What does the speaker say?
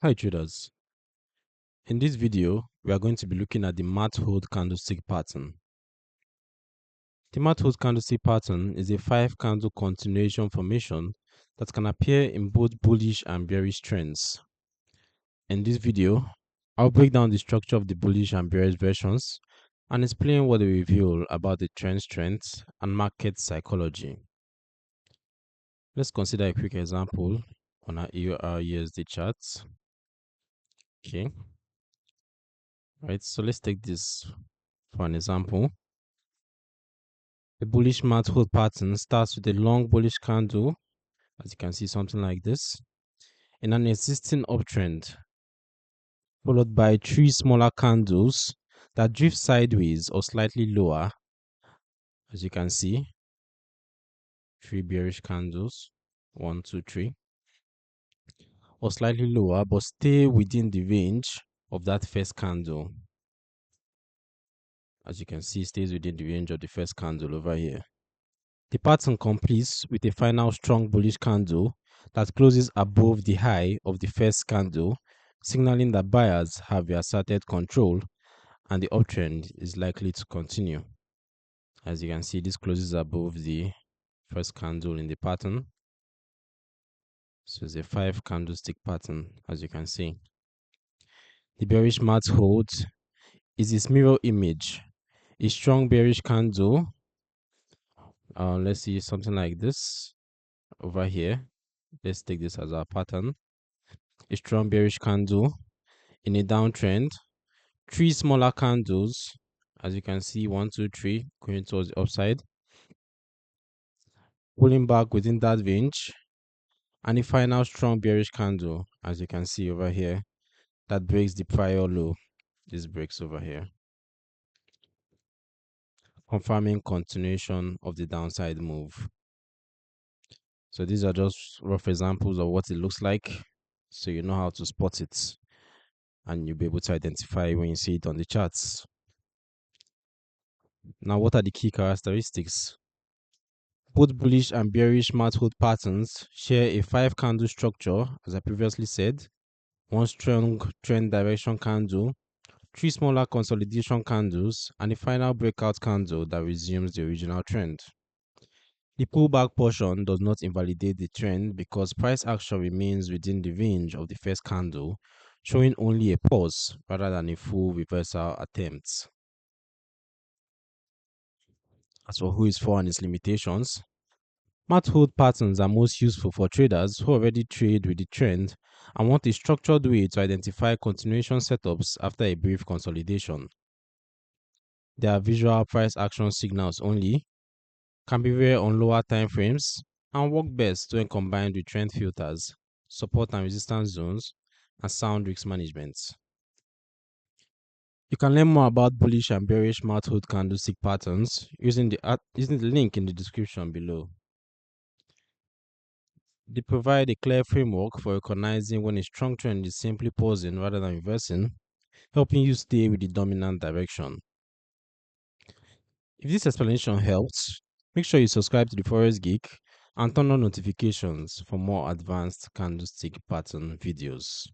Hi traders, in this video we are going to be looking at the mat hold candlestick pattern. The mat hold candlestick pattern is a 5 candle continuation formation that can appear in both bullish and bearish trends. In this video, I'll break down the structure of the bullish and bearish versions and explain what they reveal about the trend strength and market psychology. Let's consider a quick example on our EUR/USD charts. Okay, right, so let's take this for an example. The bullish mat hold pattern starts with a long bullish candle, as you can see, something like this, in an existing uptrend, followed by 3 smaller candles that drift sideways or slightly lower, as you can see, 3 bearish candles, 1, 2, 3, or slightly lower, but stay within the range of that first candle. As you can see, stays within the range of the first candle over here. The pattern completes with a final strong bullish candle that closes above the high of the first candle, signaling that buyers have reasserted control and the uptrend is likely to continue. As you can see, this closes above the first candle in the pattern. So it's a 5 candlestick pattern, as you can see. The bearish mat hold is its mirror image. A strong bearish candle, let's see something like this over here. Let's take this as our pattern. A strong bearish candle in a downtrend, 3 smaller candles, as you can see, 1, 2, 3, going towards the upside, pulling back within that range, and a final strong bearish candle, as you can see over here, that breaks the prior low. This breaks over here, confirming continuation of the downside move. So these are just rough examples of what it looks like, so you know how to spot it and you'll be able to identify when you see it on the charts. Now, what are the key characteristics? Both bullish and bearish mat hold patterns share a 5 candle structure, as I previously said. One strong trend direction candle, 3 smaller consolidation candles, and a final breakout candle that resumes the original trend. The pullback portion does not invalidate the trend because price action remains within the range of the first candle, showing only a pause rather than a full reversal attempt. As for who is for and its limitations, mat hold patterns are most useful for traders who already trade with the trend and want a structured way to identify continuation setups after a brief consolidation. They are visual price action signals only, can be rare on lower time frames, and work best when combined with trend filters, support and resistance zones, and sound risk management. You can learn more about bullish and bearish mat hold candlestick patterns using the link in the description below. They provide a clear framework for recognizing when a strong trend is simply pausing rather than reversing, helping you stay with the dominant direction. If this explanation helped, make sure you subscribe to the Forex Geek and turn on notifications for more advanced candlestick pattern videos.